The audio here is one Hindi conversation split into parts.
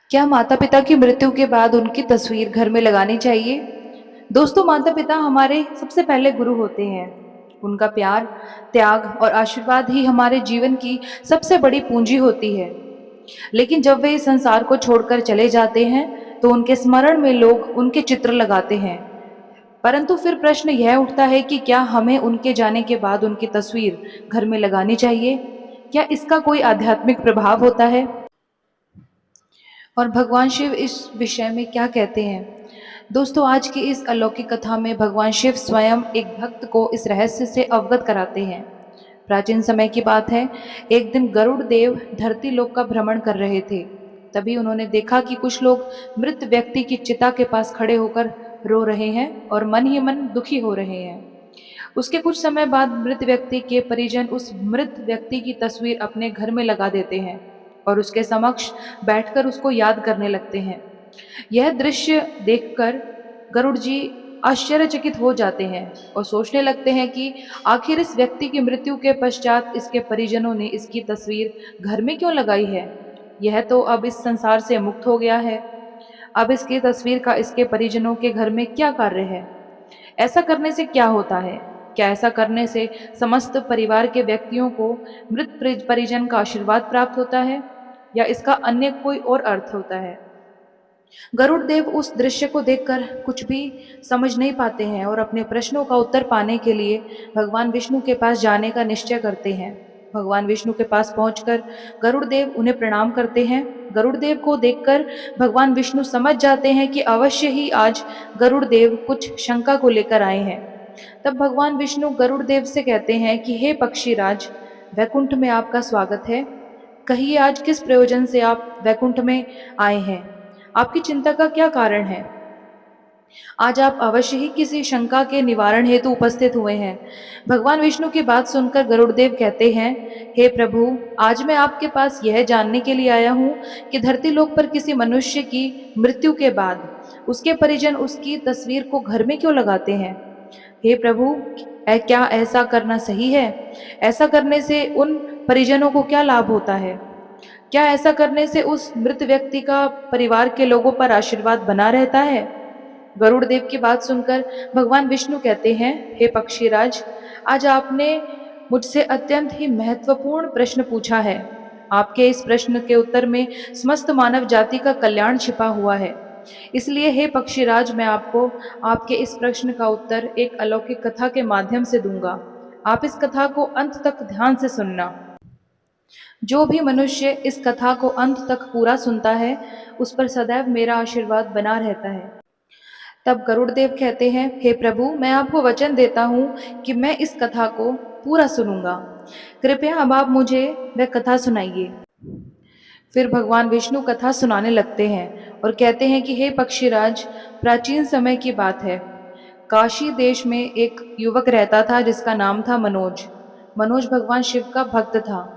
क्या माता-पिता की मृत्यु के बाद उनकी तस्वीर घर में लगानी चाहिए? दोस्तों, माता-पिता हमारे सबसे पहले गुरु होते हैं। उनका प्यार, त्याग और आशीर्वाद ही हमारे जीवन की सबसे बड़ी पूंजी होती है। लेकिन जब वे इस संसार को छोड़कर चले जाते हैं, तो उनके स्मरण में लोग उनके चित्र लगाते हैं। परंतु फिर प्रश्न यह उठता है कि क्या हमें उनके जाने के बाद उनकी तस्वीर घर में लगानी चाहिए? क्या इसका कोई आध्यात्मिक प्रभाव होता है? और भगवान शिव इस विषय में क्या कहते हैं? दोस्तों, आज की इस अलौकिक कथा में भगवान शिव स्वयं एक भक्त को इस रहस्य से अवगत कराते हैं। प्राचीन समय की बात है। एक दिन गरुड़ देव धरती लोक का भ्रमण कर रहे थे। तभी उन्होंने देखा कि कुछ लोग मृत व्यक्ति की चिता के पास खड़े होकर रो रहे हैं और मन ही मन दुखी हो रहे हैं। उसके कुछ समय बाद मृत व्यक्ति के परिजन उस मृत व्यक्ति की तस्वीर अपने घर में लगा देते हैं और उसके समक्ष बैठकर उसको याद करने लगते हैं। यह दृश्य देखकर गरुड़ जी आश्चर्यचकित हो जाते हैं और सोचने लगते हैं कि आखिर इस व्यक्ति की मृत्यु के पश्चात इसके परिजनों ने इसकी तस्वीर घर में क्यों लगाई है। यह तो अब इस संसार से मुक्त हो गया है। अब इसकी तस्वीर का इसके परिजनों के घर में क्या कार्य है? ऐसा करने से क्या होता है? क्या ऐसा करने से समस्त परिवार के व्यक्तियों को मृत परिजन का आशीर्वाद प्राप्त होता है, या इसका अन्य कोई और अर्थ होता है? गरुड़ देव उस दृश्य को देखकर कुछ भी समझ नहीं पाते हैं और अपने प्रश्नों का उत्तर पाने के लिए भगवान विष्णु के पास जाने का निश्चय करते हैं। भगवान विष्णु के पास पहुंचकर गरुड़ देव उन्हें प्रणाम करते हैं। गरुड़ देव को देखकर भगवान विष्णु समझ जाते हैं कि अवश्य ही आज गरुड़ देव कुछ शंका को लेकर आए हैं। तब भगवान विष्णु गरुड़ देव से कहते हैं कि हे पक्षीराज, वैकुंठ में आपका स्वागत है। कहिए, आज किस प्रयोजन से आप वैकुंठ में आए हैं? आपकी चिंता का क्या कारण है? आज आप अवश्य ही किसी शंका के निवारण हेतु उपस्थित हुए हैं। भगवान विष्णु की बात सुनकर गरुड़देव कहते हैं, हे प्रभु, आज मैं आपके पास यह जानने के लिए आया हूँ कि धरती लोक पर किसी मनुष्य की मृत्यु के बाद उसके परिजन उसकी तस्वीर को घर में क्यों लगाते हैं। हे प्रभु, क्या ऐसा करना सही है? ऐसा करने से उन परिजनों को क्या लाभ होता है? क्या ऐसा करने से उस मृत व्यक्ति का परिवार के लोगों पर आशीर्वाद बना रहता है? गरुड़ देव की बात सुनकर भगवान विष्णु कहते हैं, हे पक्षीराज, आज आपने मुझसे अत्यंत ही महत्वपूर्ण प्रश्न पूछा है। आपके इस प्रश्न के उत्तर में समस्त मानव जाति का कल्याण छिपा हुआ है। इसलिए हे पक्षीराज, मैं आपको आपके इस प्रश्न का उत्तर एक अलौकिक कथा के माध्यम से दूंगा। आप इस कथा को अंत तक ध्यान से सुनना। जो भी मनुष्य इस कथा को अंत तक पूरा सुनता है, उस पर सदैव मेरा आशीर्वाद बना रहता है। तब गरुड़देव कहते हैं, हे प्रभु, मैं आपको वचन देता हूँ कि मैं इस कथा को पूरा सुनूंगा। कृपया अब आप मुझे वह कथा सुनाइए। फिर भगवान विष्णु कथा सुनाने लगते हैं और कहते हैं कि हे पक्षीराज, प्राचीन समय की बात है। काशी देश में एक युवक रहता था जिसका नाम था मनोज। मनोज भगवान शिव का भक्त था।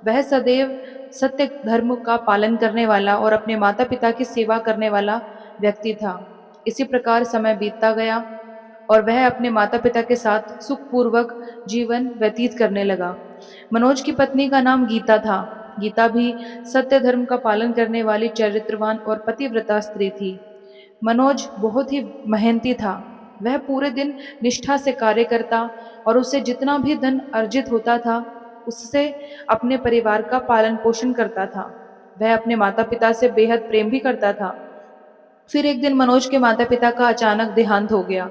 वह सदैव सत्य धर्म का पालन करने वाला और अपने माता पिता की सेवा करने वाला व्यक्ति था। इसी प्रकार समय बीतता गया और वह अपने माता पिता के साथ सुखपूर्वक जीवन व्यतीत करने लगा। मनोज की पत्नी का नाम गीता था। गीता भी सत्य धर्म का पालन करने वाली चरित्रवान और पतिव्रता स्त्री थी। मनोज बहुत ही मेहनती था। वह पूरे दिन निष्ठा से कार्य करता और उससे जितना भी धन अर्जित होता था, उससे अपने परिवार का पालन पोषण करता था। वह अपने माता पिता से बेहद प्रेम भी करता था। फिर एक दिन मनोज के माता पिता का अचानक देहांत हो गया।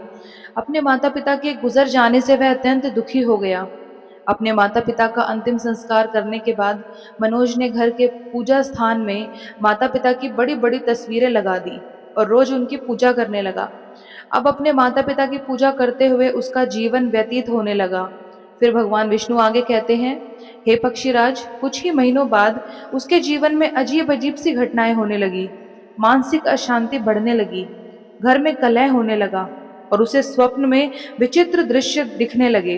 अपने माता पिता के गुजर जाने से वह अत्यंत दुखी हो गया। अपने माता पिता का अंतिम संस्कार करने के बाद मनोज ने घर के पूजा स्थान में माता पिता की बड़ी बड़ी तस्वीरें लगा दी और रोज उनकी पूजा करने लगा। अब अपने माता पिता की पूजा करते हुए उसका जीवन व्यतीत होने लगा। फिर भगवान विष्णु आगे कहते हैं, हे पक्षीराज, कुछ ही महीनों बाद उसके जीवन में अजीब अजीब सी घटनाएं होने लगी। मानसिक अशांति बढ़ने लगी, घर में कलह होने लगा और उसे स्वप्न में विचित्र दृश्य दिखने लगे।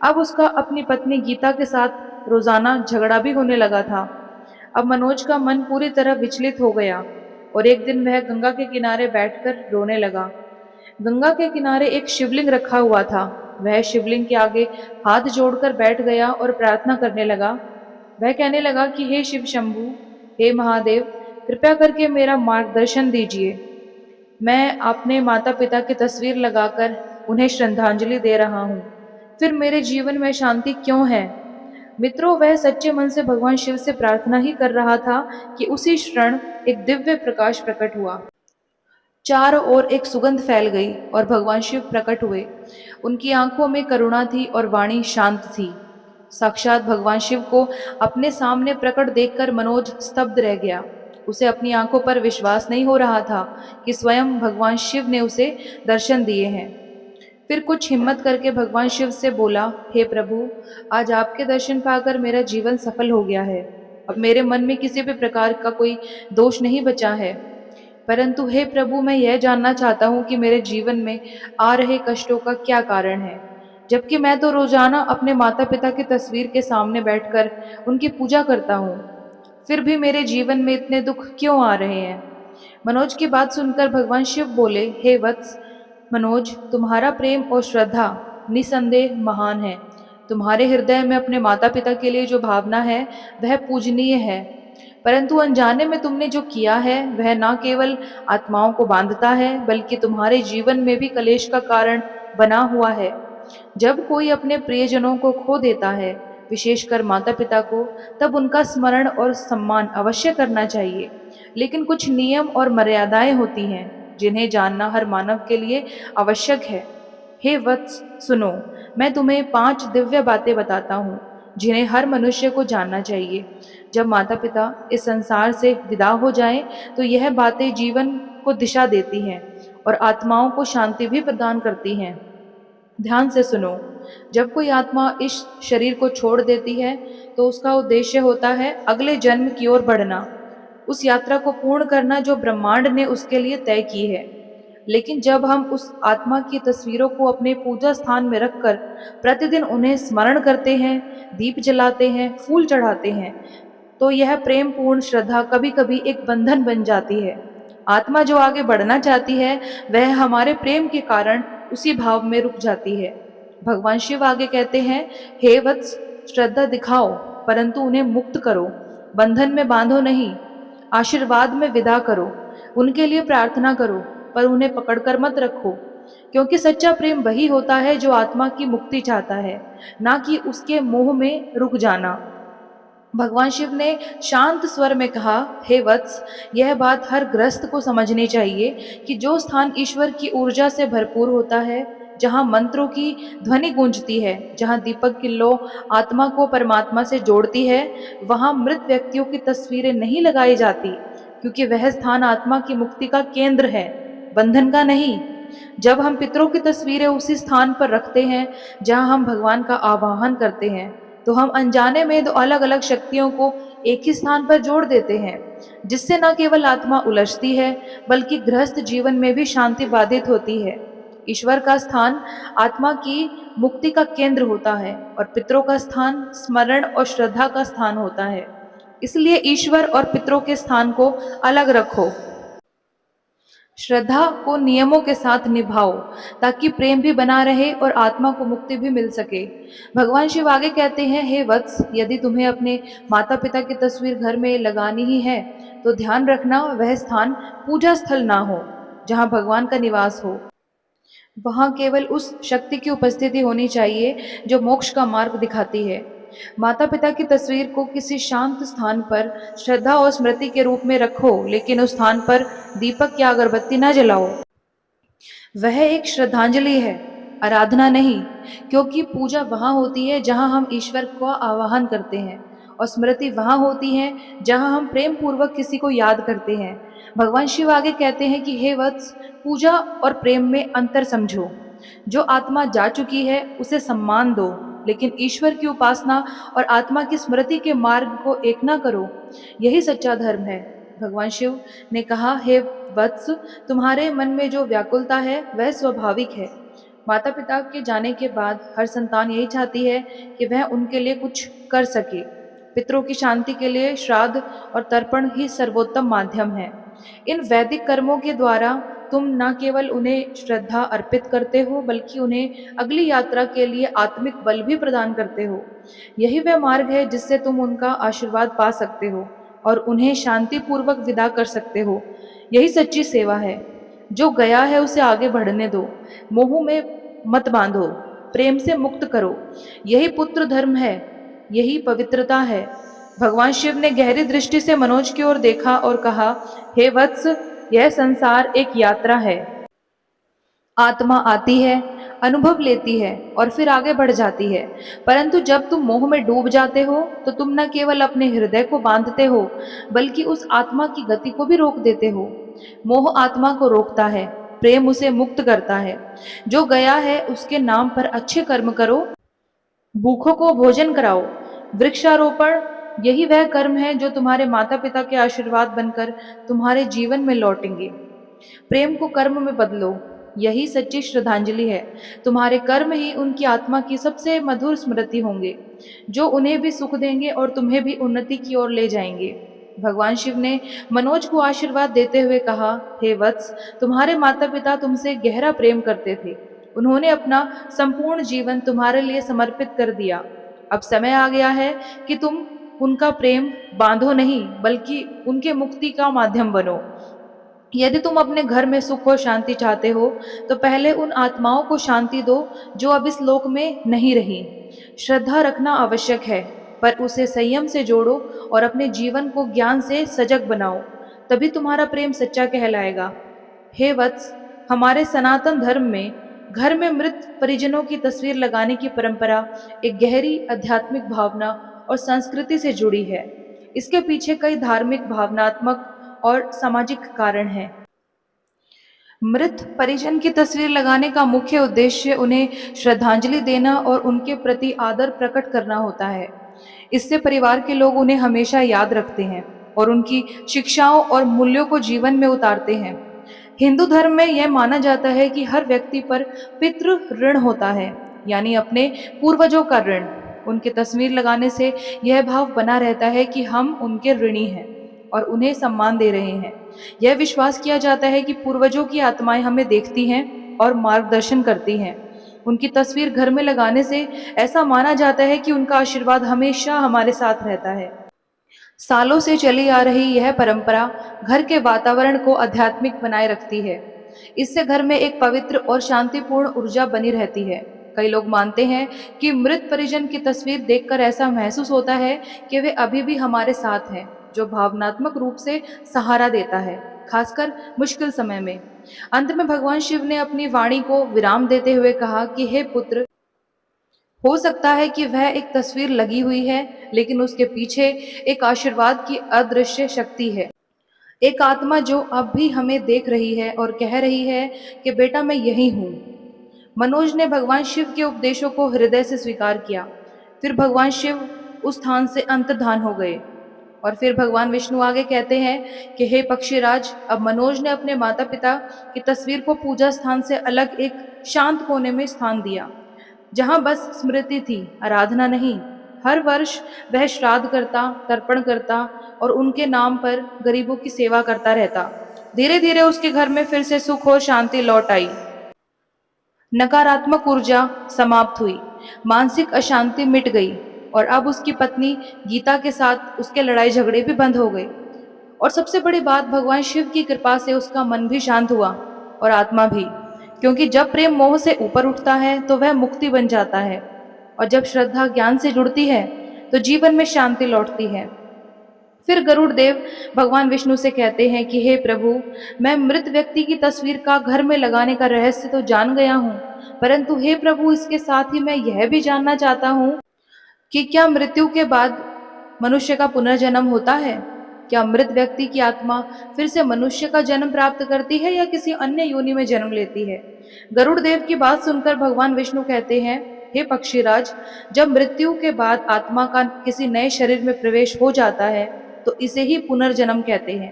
अब उसका अपनी पत्नी गीता के साथ रोजाना झगड़ा भी होने लगा था। अब मनोज का मन पूरी तरह विचलित हो गया और एक दिन वह गंगा के किनारे बैठकर रोने लगा। गंगा के किनारे एक शिवलिंग रखा हुआ था। वह शिवलिंग के आगे हाथ जोड़कर बैठ गया और प्रार्थना करने लगा। वह कहने लगा कि हे शिव शंभु, हे महादेव, कृपया करके मेरा मार्गदर्शन दीजिए। मैं अपने माता-पिता की तस्वीर लगाकर उन्हें श्रद्धांजलि दे रहा हूँ। फिर मेरे जीवन में शांति क्यों है? मित्रों, वह सच्चे मन से भगवान शिव से प्रार्थना ही कर रहा था कि उसी क्षण एक दिव्य प्रकाश प्रकट हुआ। चारों ओर एक सुगंध फैल गई और भगवान शिव प्रकट हुए। उनकी आंखों में करुणा थी और वाणी शांत थी। साक्षात भगवान शिव को अपने सामने प्रकट देखकर मनोज स्तब्ध रह गया। उसे अपनी आंखों पर विश्वास नहीं हो रहा था कि स्वयं भगवान शिव ने उसे दर्शन दिए हैं। फिर कुछ हिम्मत करके भगवान शिव से बोला, हे प्रभु, आज आपके दर्शन पाकर मेरा जीवन सफल हो गया है। अब मेरे मन में किसी भी प्रकार का कोई दोष नहीं बचा है। परंतु हे प्रभु, मैं यह जानना चाहता हूँ कि मेरे जीवन में आ रहे कष्टों का क्या कारण है, जबकि मैं तो रोजाना अपने माता पिता की तस्वीर के सामने बैठकर उनकी पूजा करता हूँ। फिर भी मेरे जीवन में इतने दुख क्यों आ रहे हैं? मनोज की बात सुनकर भगवान शिव बोले, हे वत्स मनोज, तुम्हारा प्रेम और श्रद्धा निसंदेह महान है। तुम्हारे हृदय में अपने माता पिता के लिए जो भावना है वह पूजनीय है। परंतु अनजाने में तुमने जो किया है वह न केवल आत्माओं को बांधता है बल्कि तुम्हारे जीवन में भी कलेश का कारण बना हुआ है। जब कोई अपने प्रियजनों को खो देता है, विशेषकर माता पिता को, तब उनका स्मरण और सम्मान अवश्य करना चाहिए। लेकिन कुछ नियम और मर्यादाएं होती हैं जिन्हें जानना हर मानव के लिए आवश्यक है। हे वत्स सुनो, मैं तुम्हें 5 दिव्य बातें बताता हूँ जिन्हें हर मनुष्य को जानना चाहिए। जब माता पिता इस संसार से विदा हो जाएं, तो यह बातें जीवन को दिशा देती हैं और आत्माओं को शांति भी प्रदान करती हैं। ध्यान से सुनो, जब कोई आत्मा इस शरीर को छोड़ देती है तो उसका उद्देश्य होता है अगले जन्म की ओर बढ़ना, उस यात्रा को पूर्ण करना जो ब्रह्मांड ने उसके लिए तय की है। लेकिन जब हम उस आत्मा की तस्वीरों को अपने पूजा स्थान में रखकर प्रतिदिन उन्हें स्मरण करते हैं, दीप जलाते हैं, फूल चढ़ाते हैं, तो यह प्रेम पूर्ण श्रद्धा कभी कभी एक बंधन बन जाती है। आत्मा जो आगे बढ़ना चाहती है वह हमारे प्रेम के कारण उसी भाव में रुक जाती है। भगवान शिव आगे कहते हैं, हे वत्स, श्रद्धा दिखाओ परंतु उन्हें मुक्त करो, बंधन में बांधो नहीं। आशीर्वाद में विदा करो, उनके लिए प्रार्थना करो, पर उन्हें पकड़कर मत रखो। क्योंकि सच्चा प्रेम वही होता है जो आत्मा की मुक्ति चाहता है, ना कि उसके मोह में रुक जाना। भगवान शिव ने शांत स्वर में कहा, हे वत्स, यह बात हर गृहस्थ को समझनी चाहिए कि जो स्थान ईश्वर की ऊर्जा से भरपूर होता है, जहाँ मंत्रों की ध्वनि गूंजती है, जहाँ दीपक की लो आत्मा को परमात्मा से जोड़ती है, वहाँ मृत व्यक्तियों की तस्वीरें नहीं लगाई जाती, क्योंकि वह स्थान आत्मा की मुक्ति का केंद्र है, बंधन का नहीं। जब हम पितरों की तस्वीरें उसी स्थान पर रखते हैं जहाँ हम भगवान का आवाहन करते हैं, तो हम अनजाने में 2 अलग अलग शक्तियों को एक ही स्थान पर जोड़ देते हैं, जिससे न केवल आत्मा उलझती है बल्कि गृहस्थ जीवन में भी शांति बाधित होती है। ईश्वर का स्थान आत्मा की मुक्ति का केंद्र होता है और पितरों का स्थान स्मरण और श्रद्धा का स्थान होता है। इसलिए ईश्वर और पितरों के स्थान को अलग रखो। श्रद्धा को नियमों के साथ निभाओ ताकि प्रेम भी बना रहे और आत्मा को मुक्ति भी मिल सके। भगवान शिव आगे कहते हैं, हे वत्स, यदि तुम्हें अपने माता पिता की तस्वीर घर में लगानी ही है तो ध्यान रखना वह स्थान पूजा स्थल ना हो जहाँ भगवान का निवास हो। वहाँ केवल उस शक्ति की उपस्थिति होनी चाहिए जो मोक्ष का मार्ग दिखाती है। माता पिता की तस्वीर को किसी शांत स्थान पर श्रद्धा और स्मृति के रूप में रखो, लेकिन उस स्थान पर दीपक या अगरबत्ती न जलाओ। वह एक श्रद्धांजलि है, आराधना नहीं, क्योंकि पूजा वहाँ होती है जहाँ हम ईश्वर का आवाहन करते हैं और स्मृति वहाँ होती है जहाँ हम प्रेम पूर्वक किसी को याद करते हैं। भगवान शिव आगे कहते हैं कि हे वत्स, पूजा और प्रेम में अंतर समझो। जो आत्मा जा चुकी है उसे सम्मान दो, लेकिन ईश्वर की उपासना और आत्मा की स्मृति के मार्ग को एक ना करो। यही सच्चा धर्म है। भगवान शिव ने कहा, हे वत्स, तुम्हारे मन में जो व्याकुलता है वह स्वाभाविक है। माता पिता के जाने के बाद हर संतान यही चाहती है कि वह उनके लिए कुछ कर सके। पितरों की शांति के लिए श्राद्ध और तर्पण ही सर्वोत्तम माध्यम है। इन वैदिक कर्मों के द्वारा तुम न केवल उन्हें श्रद्धा अर्पित करते हो बल्कि उन्हें अगली यात्रा के लिए आत्मिक बल भी प्रदान करते हो। यही वह मार्ग है जिससे तुम उनका आशीर्वाद पा सकते हो और उन्हें शांतिपूर्वक विदा कर सकते हो। यही सच्ची सेवा है। जो गया है उसे आगे बढ़ने दो, मोह में मत बांधो, प्रेम से मुक्त करो। यही पुत्र धर्म है, यही पवित्रता है। भगवान शिव ने गहरी दृष्टि से मनोज की ओर देखा और कहा, हे वत्स, यह संसार एक यात्रा है। आत्मा आती है, अनुभव लेती है और फिर आगे बढ़ जाती है। परंतु जब तुम मोह में डूब जाते हो तो तुम न केवल अपने हृदय को बांधते हो, बल्कि उस आत्मा की गति को भी रोक देते हो। मोह आत्मा को रोकता है, प्रेम उसे मुक्त करता है। जो गया है उसके नाम पर अच्छे कर्म करो, भूखों को भोजन कराओ। वृक्षारोपण यही वह कर्म है जो तुम्हारे माता पिता के आशीर्वाद बनकर तुम्हारे जीवन में लौटेंगे। प्रेम को कर्म में बदलो, यही सच्ची श्रद्धांजलि है। तुम्हारे कर्म ही उनकी आत्मा की सबसे मधुर स्मृति होंगे, जो उन्हें भी सुख देंगे और तुम्हें भी उन्नति की ओर ले जाएंगे। भगवान शिव ने मनोज को आशीर्वाद देते हुए कहा, हे वत्स, तुम्हारे माता पिता तुमसे गहरा प्रेम करते थे। उन्होंने अपना संपूर्ण जीवन तुम्हारे लिए समर्पित कर दिया। अब समय आ गया है कि तुम उनका प्रेम बांधो नहीं, बल्कि उनके मुक्ति का माध्यम बनो। यदि तुम अपने घर में सुख और शांति चाहते हो तो पहले उन आत्माओं को शांति दो जो अब इस लोक में नहीं रही। श्रद्धा रखना आवश्यक है, पर उसे संयम से जोड़ो और अपने जीवन को ज्ञान से सजग बनाओ, तभी तुम्हारा प्रेम सच्चा कहलाएगा। हे वत्स, हमारे सनातन धर्म में घर में मृत परिजनों की तस्वीर लगाने की परंपरा एक गहरी आध्यात्मिक भावना और संस्कृति से जुड़ी है। इसके पीछे कई धार्मिक, भावनात्मक और सामाजिक कारण है। मृत परिजन की तस्वीर लगाने का मुख्य उद्देश्य उन्हें श्रद्धांजलि देना और उनके प्रति आदर प्रकट करना होता है। इससे परिवार के लोग उन्हें हमेशा याद रखते हैं और उनकी शिक्षाओं और मूल्यों को जीवन में उतारते हैं। हिंदू धर्म में यह माना जाता है कि हर व्यक्ति पर पितृ ऋण होता है, यानी अपने पूर्वजों का ऋण। उनकी तस्वीर लगाने से यह भाव बना रहता है कि हम उनके ऋणी हैं और उन्हें सम्मान दे रहे हैं। यह विश्वास किया जाता है कि पूर्वजों की आत्माएं हमें देखती हैं और मार्गदर्शन करती हैं। उनकी तस्वीर घर में लगाने से ऐसा माना जाता है कि उनका आशीर्वाद हमेशा हमारे साथ रहता है। सालों से चली आ रही यह परंपरा घर के वातावरण को आध्यात्मिक बनाए रखती है। इससे घर में एक पवित्र और शांतिपूर्ण ऊर्जा बनी रहती है। कई लोग मानते हैं कि मृत परिजन की तस्वीर देखकर ऐसा महसूस होता है कि वे अभी भी हमारे साथ हैं, जो भावनात्मक रूप से सहारा देता है, खासकर मुश्किल समय में। अंत में भगवान शिव ने अपनी वाणी को विराम देते हुए कहा कि हे पुत्र, हो सकता है कि वह एक तस्वीर लगी हुई है, लेकिन उसके पीछे एक आशीर्वाद की अदृश्य शक्ति है। एक आत्मा जो अब भी हमें देख रही है और कह रही है कि बेटा, मैं यही हूँ। मनोज ने भगवान शिव के उपदेशों को हृदय से स्वीकार किया। फिर भगवान शिव उस स्थान से अंतर्धान हो गए और फिर भगवान विष्णु आगे कहते हैं कि हे पक्षीराज, अब मनोज ने अपने माता पिता की तस्वीर को पूजा स्थान से अलग एक शांत कोने में स्थान दिया, जहां बस स्मृति थी, आराधना नहीं। हर वर्ष वह श्राद्ध करता, तर्पण करता और उनके नाम पर गरीबों की सेवा करता रहता। धीरे धीरे उसके घर में फिर से सुख और शांति लौट आई। नकारात्मक ऊर्जा समाप्त हुई, मानसिक अशांति मिट गई और अब उसकी पत्नी गीता के साथ उसके लड़ाई झगड़े भी बंद हो गए। और सबसे बड़ी बात, भगवान शिव की कृपा से उसका मन भी शांत हुआ और आत्मा भी, क्योंकि जब प्रेम मोह से ऊपर उठता है तो वह मुक्ति बन जाता है, और जब श्रद्धा ज्ञान से जुड़ती है तो जीवन में शांति लौटती है। फिर गरुड़ देव भगवान विष्णु से कहते हैं कि हे प्रभु, मैं मृत व्यक्ति की तस्वीर का घर में लगाने का रहस्य तो जान गया हूँ, परंतु हे प्रभु, इसके साथ ही मैं यह भी जानना चाहता हूँ कि क्या मृत्यु के बाद मनुष्य का पुनर्जन्म होता है? क्या मृत व्यक्ति की आत्मा फिर से मनुष्य का जन्म प्राप्त करती है या किसी अन्य योनि में जन्म लेती है? गरुड़ देव की बात सुनकर भगवान विष्णु कहते हैं, हे पक्षीराज, जब मृत्यु के बाद आत्मा का किसी नए शरीर में प्रवेश हो जाता है तो इसे ही पुनर्जन्म कहते हैं।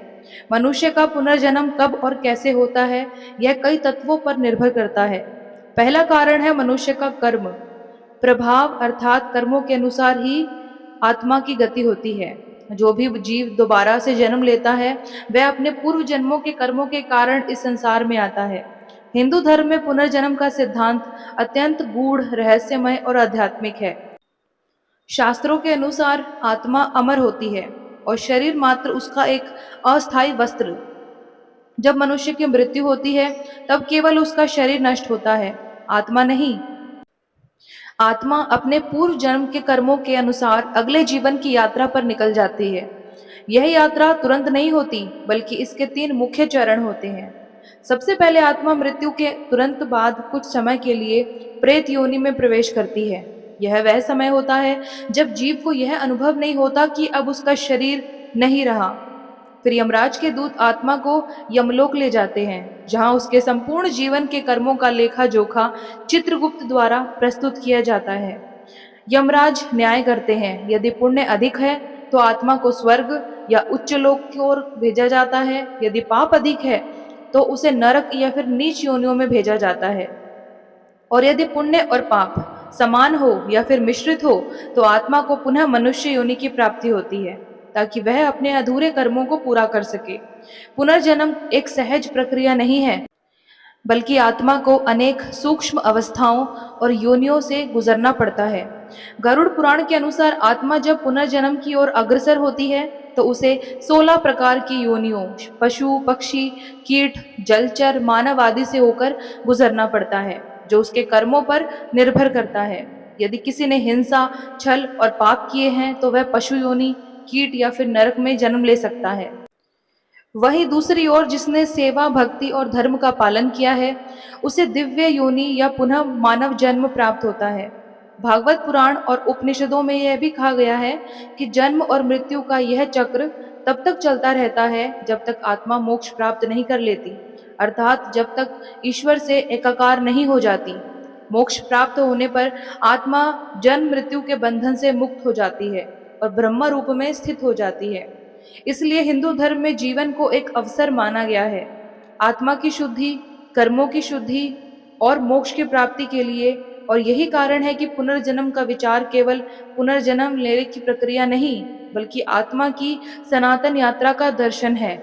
मनुष्य का पुनर्जन्म कब और कैसे होता है, यह कई तत्वों पर निर्भर करता है। पहला कारण है मनुष्य का कर्म प्रभाव, अर्थात कर्मों के अनुसार ही आत्मा की गति होती है। जो भी जीव दोबारा से जन्म लेता है वह अपने पूर्व जन्मों के कर्मों के कारण इस संसार में आता है। हिंदू धर्म में पुनर्जन्म का सिद्धांत अत्यंत गूढ़, रहस्यमय और आध्यात्मिक है। शास्त्रों के अनुसार आत्मा अमर होती है, और शरीर मात्र उसका एक अस्थायी वस्त्र। जब मनुष्य की मृत्यु होती है तब केवल उसका शरीर नष्ट होता है, आत्मा नहीं। आत्मा अपने पूर्व जन्म के कर्मों के अनुसार अगले जीवन की यात्रा पर निकल जाती है। यह यात्रा तुरंत नहीं होती, बल्कि इसके 3 मुख्य चरण होते हैं। सबसे पहले आत्मा मृत्यु के तुरंत बाद कुछ समय के लिए प्रेत योनि में प्रवेश करती है। यह वह समय होता है जब जीव को यह अनुभव नहीं होता कि अब उसका शरीर नहीं रहा। फिर यमराज के दूत आत्मा को यमलोक ले जाते हैं, जहां उसके संपूर्ण जीवन के कर्मों का लेखा जोखा चित्रगुप्त द्वारा प्रस्तुत किया जाता है। यमराज न्याय करते हैं। यदि पुण्य अधिक है तो आत्मा को स्वर्ग या उच्च लोक की ओर भेजा जाता है। यदि पाप अधिक है तो उसे नरक या फिर नीच योनियों में भेजा जाता है। और यदि पुण्य और पाप समान हो या फिर मिश्रित हो तो आत्मा को पुनः मनुष्य योनि की प्राप्ति होती है, ताकि वह अपने अधूरे कर्मों को पूरा कर सके। पुनर्जन्म एक सहज प्रक्रिया नहीं है, बल्कि आत्मा को अनेक सूक्ष्म अवस्थाओं और योनियों से गुजरना पड़ता है। गरुड़ पुराण के अनुसार आत्मा जब पुनर्जन्म की ओर अग्रसर होती है तो उसे 16 प्रकार की योनियों, पशु, पक्षी, कीट, जलचर, मानव आदि से होकर गुजरना पड़ता है, जो उसके कर्मों पर निर्भर करता है। यदि किसी ने हिंसा, छल और पाप किए हैं तो वह पशु योनि, कीट या फिर नरक में जन्म ले सकता है। वहीं दूसरी ओर जिसने सेवा, भक्ति और धर्म का पालन किया है, उसे दिव्य योनि या पुनः मानव जन्म प्राप्त होता है। भागवत पुराण और उपनिषदों में यह भी कहा गया है कि जन्म और मृत्यु का यह चक्र तब तक चलता रहता है जब तक आत्मा मोक्ष प्राप्त नहीं कर लेती, अर्थात जब तक ईश्वर से एकाकार नहीं हो जाती। मोक्ष प्राप्त होने पर आत्मा जन्म मृत्यु के बंधन से मुक्त हो जाती है और ब्रह्म रूप में स्थित हो जाती है। इसलिए हिंदू धर्म में जीवन को एक अवसर माना गया है, आत्मा की शुद्धि, कर्मों की शुद्धि और मोक्ष की प्राप्ति के लिए। और यही कारण है कि पुनर्जन्म का विचार केवल पुनर्जन्म लेने की प्रक्रिया नहीं, बल्कि आत्मा की सनातन यात्रा का दर्शन है।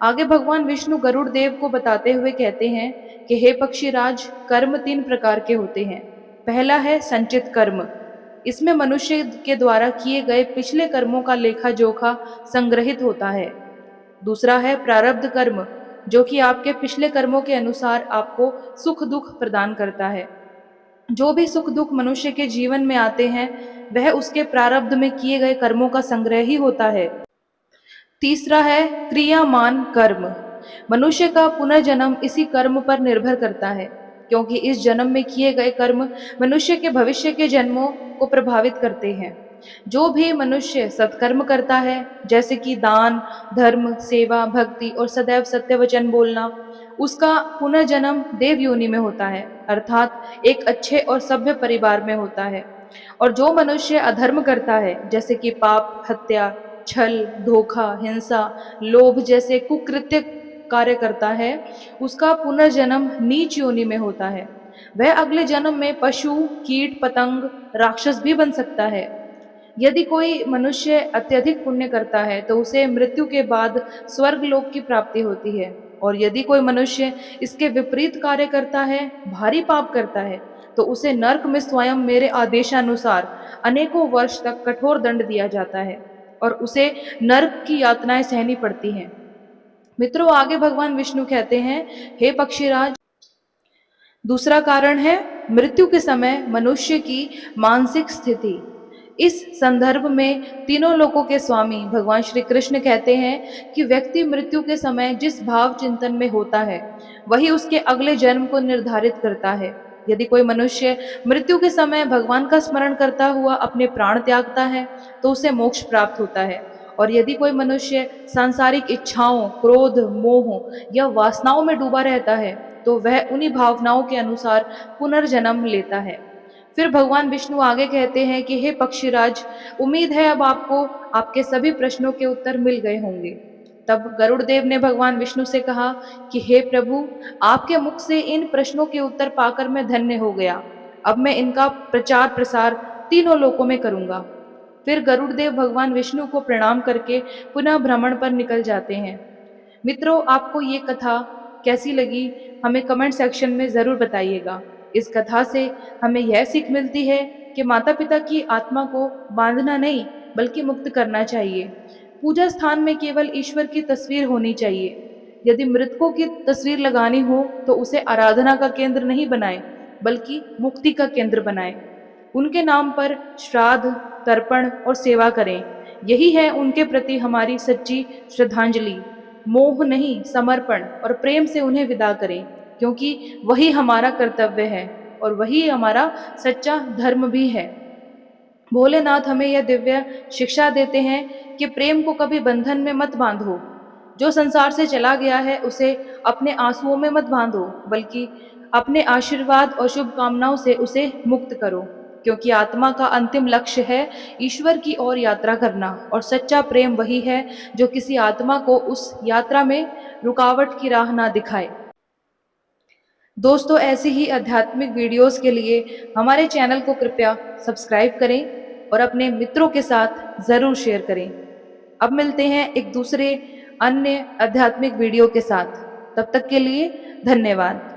आगे भगवान विष्णु गरुड़ देव को बताते हुए कहते हैं कि हे पक्षीराज, कर्म 3 प्रकार के होते हैं। पहला है संचित कर्म। इसमें मनुष्य के द्वारा किए गए पिछले कर्मों का लेखा जोखा संग्रहित होता है। दूसरा है प्रारब्ध कर्म, जो कि आपके पिछले कर्मों के अनुसार आपको सुख दुख प्रदान करता है। जो भी सुख दुख मनुष्य के जीवन में आते हैं वह उसके प्रारब्ध में किए गए कर्मों का संग्रह ही होता है। तीसरा है क्रियामान कर्म। मनुष्य का पुनर्जन्म इसी कर्म पर निर्भर करता है, क्योंकि इस जन्म में किए गए कर्म मनुष्य के भविष्य के जन्मों को प्रभावित करते हैं। जो भी मनुष्य सत्कर्म करता है, जैसे कि दान, धर्म, सेवा, भक्ति और सदैव सत्य वचन बोलना, उसका पुनर्जन्म देव योनि में होता है, अर्थात एक अच्छे और सभ्य परिवार में होता है। और जो मनुष्य अधर्म करता है, जैसे कि पाप, हत्या, छल, धोखा, हिंसा, लोभ जैसे कुकृत्य कार्य करता है, उसका पुनर्जन्म नीच योनि में होता है। वह अगले जन्म में पशु, कीट, पतंग, राक्षस भी बन सकता है। यदि कोई मनुष्य अत्यधिक पुण्य करता है तो उसे मृत्यु के बाद स्वर्ग लोक की प्राप्ति होती है, और यदि कोई मनुष्य इसके विपरीत कार्य करता है, भारी पाप करता है, तो उसे नरक में स्वयं मेरे आदेशानुसार अनेकों वर्ष तक कठोर दंड दिया जाता है और उसे नरक की यातनाएं सहनी पड़ती हैं। मित्रों, आगे भगवान विष्णु कहते हैं, हे पक्षीराज, दूसरा कारण है मृत्यु के समय मनुष्य की मानसिक स्थिति। इस संदर्भ में तीनों लोकों के स्वामी भगवान श्री कृष्ण कहते हैं कि व्यक्ति मृत्यु के समय जिस भाव चिंतन में होता है वही उसके अगले जन्म को निर्धारित करता है। यदि कोई मनुष्य मृत्यु के समय भगवान का स्मरण करता हुआ अपने प्राण त्यागता है तो उसे मोक्ष प्राप्त होता है, और यदि कोई मनुष्य सांसारिक इच्छाओं, क्रोध, मोह या वासनाओं में डूबा रहता है तो वह उन्हीं भावनाओं के अनुसार पुनर्जन्म लेता है। फिर भगवान विष्णु आगे कहते हैं कि हे पक्षीराज, उम्मीद है अब आपको आपके सभी प्रश्नों के उत्तर मिल गए होंगे। तब गरुड़ देव ने भगवान विष्णु से कहा कि हे प्रभु, आपके मुख से इन प्रश्नों के उत्तर पाकर मैं धन्य हो गया। अब मैं इनका प्रचार प्रसार तीनों लोकों में करूंगा। फिर गरुड़ देव भगवान विष्णु को प्रणाम करके पुनः भ्रमण पर निकल जाते हैं। मित्रों, आपको ये कथा कैसी लगी हमें कमेंट सेक्शन में ज़रूर बताइएगा। इस कथा से हमें यह सीख मिलती है कि माता पिता की आत्मा को बांधना नहीं बल्कि मुक्त करना चाहिए। पूजा स्थान में केवल ईश्वर की तस्वीर होनी चाहिए। यदि मृतकों की तस्वीर लगानी हो तो उसे आराधना का केंद्र नहीं बनाएं, बल्कि मुक्ति का केंद्र बनाएं। उनके नाम पर श्राद्ध, तर्पण और सेवा करें। यही है उनके प्रति हमारी सच्ची श्रद्धांजलि। मोह नहीं, समर्पण और प्रेम से उन्हें विदा करें, क्योंकि वही हमारा कर्तव्य है और वही हमारा सच्चा धर्म भी है। भोलेनाथ हमें यह दिव्य शिक्षा देते हैं कि प्रेम को कभी बंधन में मत बांधो। जो संसार से चला गया है उसे अपने आंसुओं में मत बांधो, बल्कि अपने आशीर्वाद और शुभकामनाओं से उसे मुक्त करो, क्योंकि आत्मा का अंतिम लक्ष्य है ईश्वर की ओर यात्रा करना, और सच्चा प्रेम वही है जो किसी आत्मा को उस यात्रा में रुकावट की राह ना दिखाए। दोस्तों, ऐसी ही आध्यात्मिक वीडियोस के लिए हमारे चैनल को कृपया सब्सक्राइब करें और अपने मित्रों के साथ ज़रूर शेयर करें। अब मिलते हैं एक दूसरे अन्य आध्यात्मिक वीडियो के साथ। तब तक के लिए धन्यवाद।